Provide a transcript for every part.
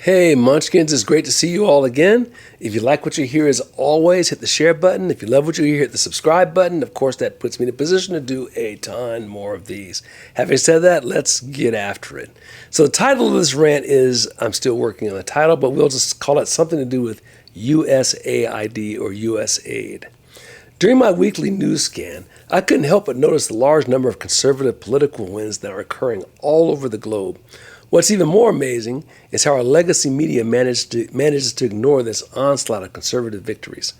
Hey Munchkins, it's great to see you all again. If you like what you hear, as always, hit the share button. If you love what you hear, hit the subscribe button. Of course, that puts me in a position to do a ton more of these. Having said that, let's get after it. So the title of this rant is, I'm still working on the title, but we'll just call it something to do with USAID or USAID. During my weekly news scan, I couldn't help but notice the large number of conservative political wins that are occurring all over the globe. What's even more amazing is how our legacy media manages to ignore this onslaught of conservative victories.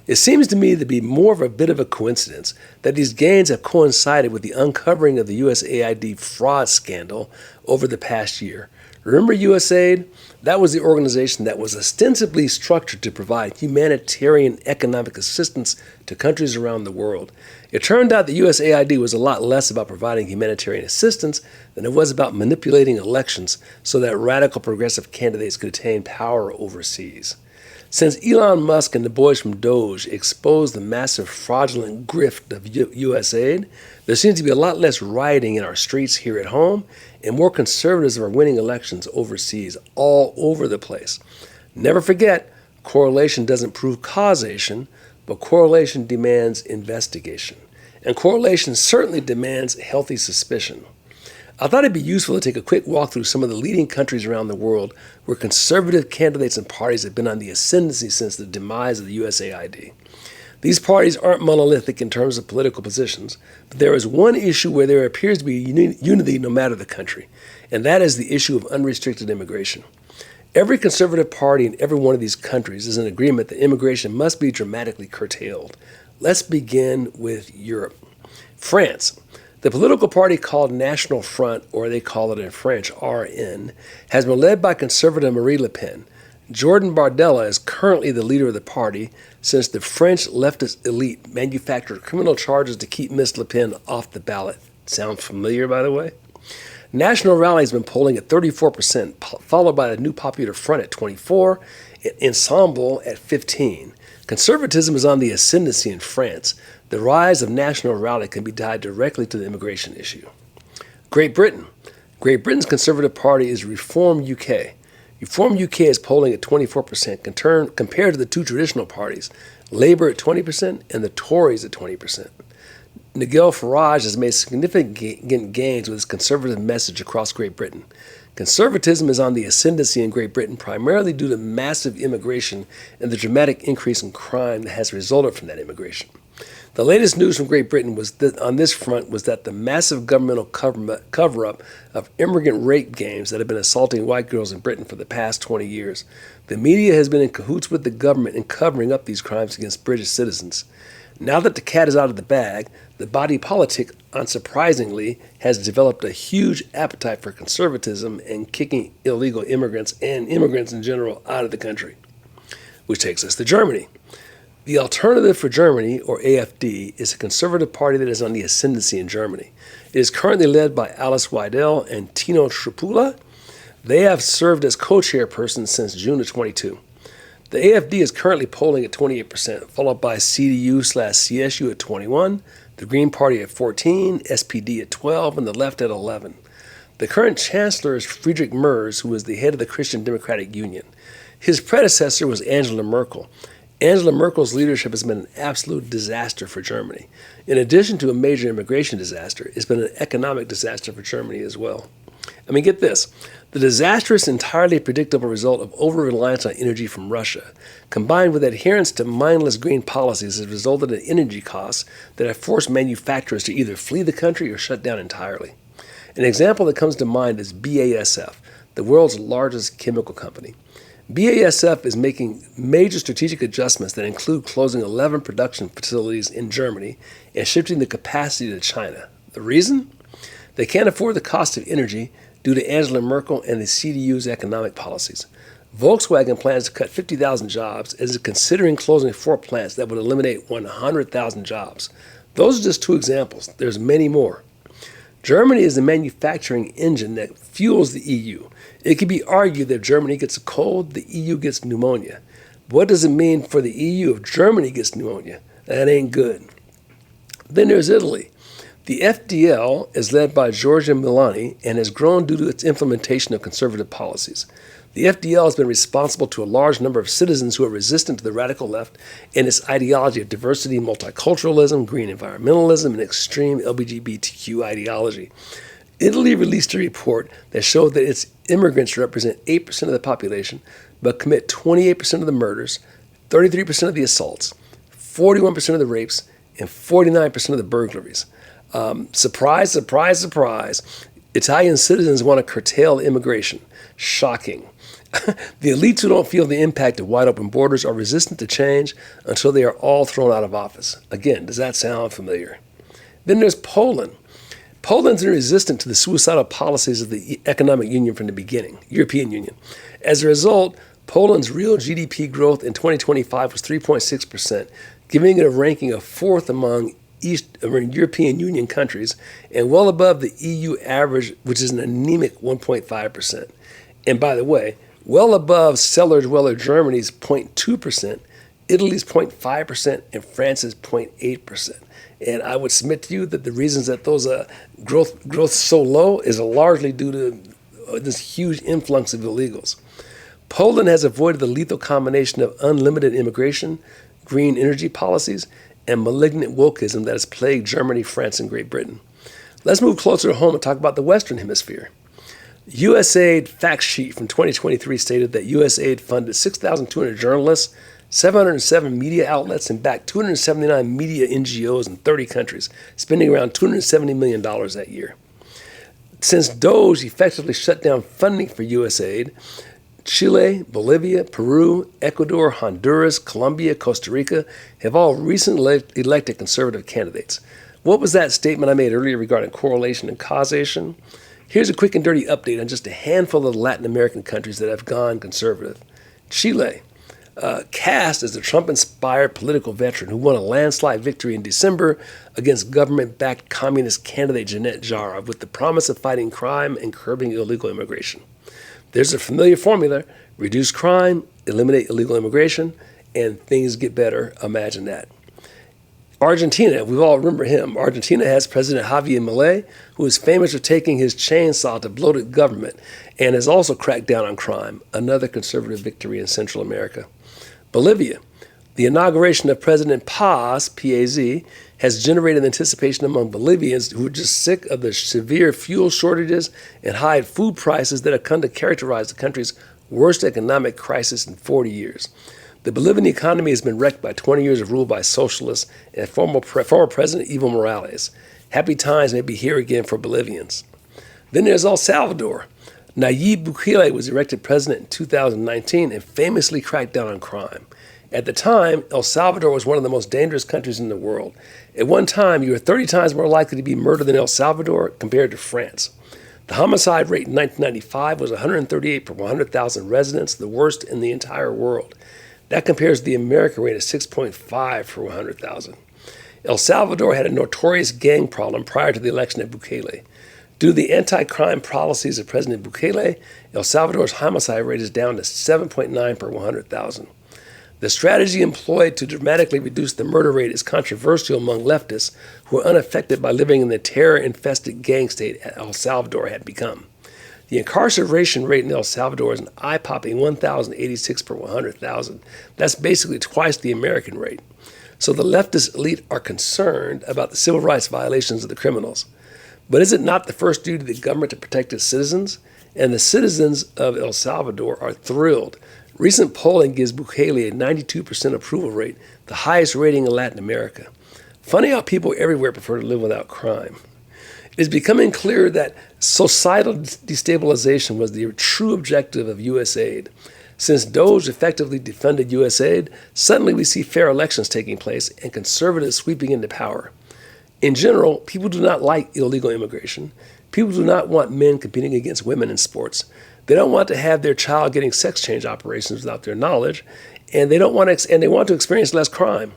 It seems to me to be more of a bit of a coincidence that these gains have coincided with the uncovering of the USAID fraud scandal over the past year. Remember USAID? That was the organization that was ostensibly structured to provide humanitarian economic assistance to countries around the world. It turned out that USAID was a lot less about providing humanitarian assistance than it was about manipulating elections so that radical progressive candidates could attain power overseas. Since Elon Musk and the boys from Doge exposed the massive fraudulent grift of USAID, there seems to be a lot less rioting in our streets here at home, and more conservatives are winning elections overseas all over the place. Never forget, correlation doesn't prove causation, but correlation demands investigation. And correlation certainly demands healthy suspicion. I thought it'd be useful to take a quick walk through some of the leading countries around the world where conservative candidates and parties have been on the ascendancy since the demise of the USAID. These parties aren't monolithic in terms of political positions, but there is one issue where there appears to be unity no matter the country, and that is the issue of unrestricted immigration. Every conservative party in every one of these countries is in agreement that immigration must be dramatically curtailed. Let's begin with Europe. France. The political party called National Front, or they call it in French RN, has been led by conservative Marie Le Pen. Jordan Bardella is currently the leader of the party since the French leftist elite manufactured criminal charges to keep Ms. Le Pen off the ballot. Sound familiar, by the way? National Rally has been polling at 34%, followed by the New Popular Front at 24%, and Ensemble at 15%. Conservatism is on the ascendancy in France. The rise of National Rally can be tied directly to the immigration issue. Great Britain. Great Britain's Conservative Party is Reform UK. Reform UK is polling at 24% compared to the two traditional parties, Labour at 20% and the Tories at 20%. Nigel Farage has made significant gains with his conservative message across Great Britain. Conservatism is on the ascendancy in Great Britain primarily due to massive immigration and the dramatic increase in crime that has resulted from that immigration. The latest news from Great Britain on this front was that the massive governmental cover-up of immigrant rape gangs that have been assaulting white girls in Britain for the past 20 years. The media has been in cahoots with the government in covering up these crimes against British citizens. Now that the cat is out of the bag, the body politic, unsurprisingly, has developed a huge appetite for conservatism and kicking illegal immigrants and immigrants in general out of the country. Which takes us to Germany. The Alternative for Germany, or AfD, is a conservative party that is on the ascendancy in Germany. It is currently led by Alice Weidel and Tino Schupula. They have served as co-chairpersons since June of 22. The AfD is currently polling at 28%, followed by CDU/CSU at 21%, the Green Party at 14%, SPD at 12%, and the Left at 11%. The current chancellor is Friedrich Merz, who is the head of the Christian Democratic Union. His predecessor was Angela Merkel. Angela Merkel's leadership has been an absolute disaster for Germany. In addition to a major immigration disaster, it's been an economic disaster for Germany as well. I mean, get this. The disastrous, entirely predictable result of over-reliance on energy from Russia, combined with adherence to mindless green policies, has resulted in energy costs that have forced manufacturers to either flee the country or shut down entirely. An example that comes to mind is BASF, the world's largest chemical company. BASF is making major strategic adjustments that include closing 11 production facilities in Germany and shifting the capacity to China. The reason? They can't afford the cost of energy due to Angela Merkel and the CDU's economic policies. Volkswagen plans to cut 50,000 jobs and is considering closing 4 plants that would eliminate 100,000 jobs. Those are just 2 examples. There's many more. Germany is the manufacturing engine that fuels the EU. It can be argued that if Germany gets a cold, the EU gets pneumonia. But what does it mean for the EU if Germany gets pneumonia? That ain't good. Then there's Italy. The FDL is led by Giorgia Meloni and has grown due to its implementation of conservative policies. The FDL has been responsible to a large number of citizens who are resistant to the radical left and its ideology of diversity, multiculturalism, green environmentalism, and extreme LGBTQ ideology. Italy released a report that showed that its immigrants represent 8% of the population, but commit 28% of the murders, 33% of the assaults, 41% of the rapes, and 49% of the burglaries. Surprise, surprise, surprise. Italian citizens want to curtail immigration. Shocking. The elites who don't feel the impact of wide open borders are resistant to change until they are all thrown out of office. Again, does that sound familiar? Then there's Poland. Poland's been resistant to the suicidal policies of the economic union from the beginning, European Union. As a result, Poland's real GDP growth in 2025 was 3.6%, giving it a ranking of fourth among European Union countries and well above the EU average, which is an anemic 1.5%. And by the way, well above cellar dweller Germany's 0.2%, Italy's 0.5%, and France's 0.8%. And I would submit to you that the reasons that those growth so low is largely due to this huge influx of illegals. Poland has avoided the lethal combination of unlimited immigration, green energy policies, and malignant wokeism that has plagued Germany, France, and Great Britain. Let's move closer to home and talk about the Western Hemisphere. USAID fact sheet from 2023 stated that USAID funded 6,200 journalists, 707 media outlets, and backed 279 media NGOs in 30 countries, spending around $270 million that year. Since DOGE effectively shut down funding for USAID, Chile, Bolivia, Peru, Ecuador, Honduras, Colombia, Costa Rica have all recently elected conservative candidates. What was that statement I made earlier regarding correlation and causation? Here's a quick and dirty update on just a handful of the Latin American countries that have gone conservative. Chile, cast as the Trump-inspired political veteran who won a landslide victory in December against government-backed communist candidate Janet Jara with the promise of fighting crime and curbing illegal immigration. There's a familiar formula: reduce crime, eliminate illegal immigration, and things get better. Imagine that. Argentina, we all remember him. Argentina has President Javier Milei, who is famous for taking his chainsaw to bloated government and has also cracked down on crime, another conservative victory in Central America. Bolivia, the inauguration of President Paz, P-A-Z, has generated anticipation among Bolivians who are just sick of the severe fuel shortages and high food prices that have come to characterize the country's worst economic crisis in 40 years. The Bolivian economy has been wrecked by 20 years of rule by socialists and former President Evo Morales. Happy times may be here again for Bolivians. Then there's El Salvador. Nayib Bukele was elected president in 2019 and famously cracked down on crime. At the time, El Salvador was one of the most dangerous countries in the world. At one time, you were 30 times more likely to be murdered in El Salvador compared to France. The homicide rate in 1995 was 138 per 100,000 residents, the worst in the entire world. That compares to the American rate of 6.5 per 100,000. El Salvador had a notorious gang problem prior to the election of Bukele. Due to the anti-crime policies of President Bukele, El Salvador's homicide rate is down to 7.9 per 100,000. The strategy employed to dramatically reduce the murder rate is controversial among leftists who are unaffected by living in the terror-infested gang state El Salvador had become. The incarceration rate in El Salvador is an eye-popping 1,086 per 100,000. That's basically twice the American rate. So the leftist elite are concerned about the civil rights violations of the criminals. But is it not the first duty of the government to protect its citizens? And the citizens of El Salvador are thrilled. Recent polling gives Bukele a 92% approval rate, the highest rating in Latin America. Funny how people everywhere prefer to live without crime. It is becoming clear that societal destabilization was the true objective of USAID. Since DOGE effectively defunded USAID, suddenly we see fair elections taking place and conservatives sweeping into power. In general, people do not like illegal immigration. People do not want men competing against women in sports. They don't want to have their child getting sex change operations without their knowledge, and they want to experience less crime.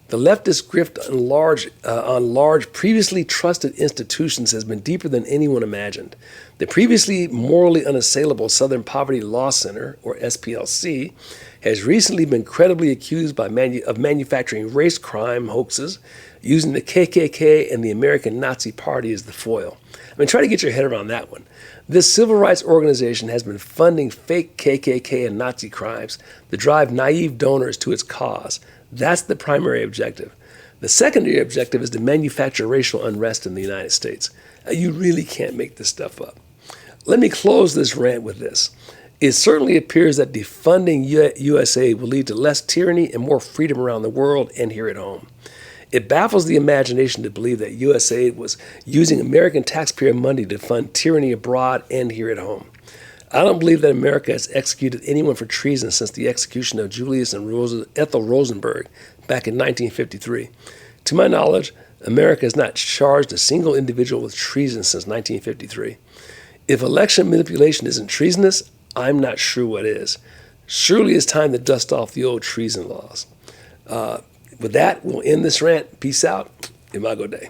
The leftist grift on large previously trusted institutions has been deeper than anyone imagined. The previously morally unassailable Southern Poverty Law Center, or SPLC, has recently been credibly accused of manufacturing race crime hoaxes, using the KKK and the American Nazi Party as the foil. I mean, try to get your head around that one. This civil rights organization has been funding fake KKK and Nazi crimes to drive naive donors to its cause. That's the primary objective. The secondary objective is to manufacture racial unrest in the United States. You really can't make this stuff up. Let me close this rant with this. It certainly appears that defunding USAID will lead to less tyranny and more freedom around the world and here at home. It baffles the imagination to believe that USAID was using American taxpayer money to fund tyranny abroad and here at home. I don't believe that America has executed anyone for treason since the execution of Julius and Ethel Rosenberg back in 1953. To my knowledge, America has not charged a single individual with treason since 1953. If election manipulation isn't treasonous, I'm not sure what is. Surely it's time to dust off the old treason laws. With that, we'll end this rant. Peace out. Imago Dei.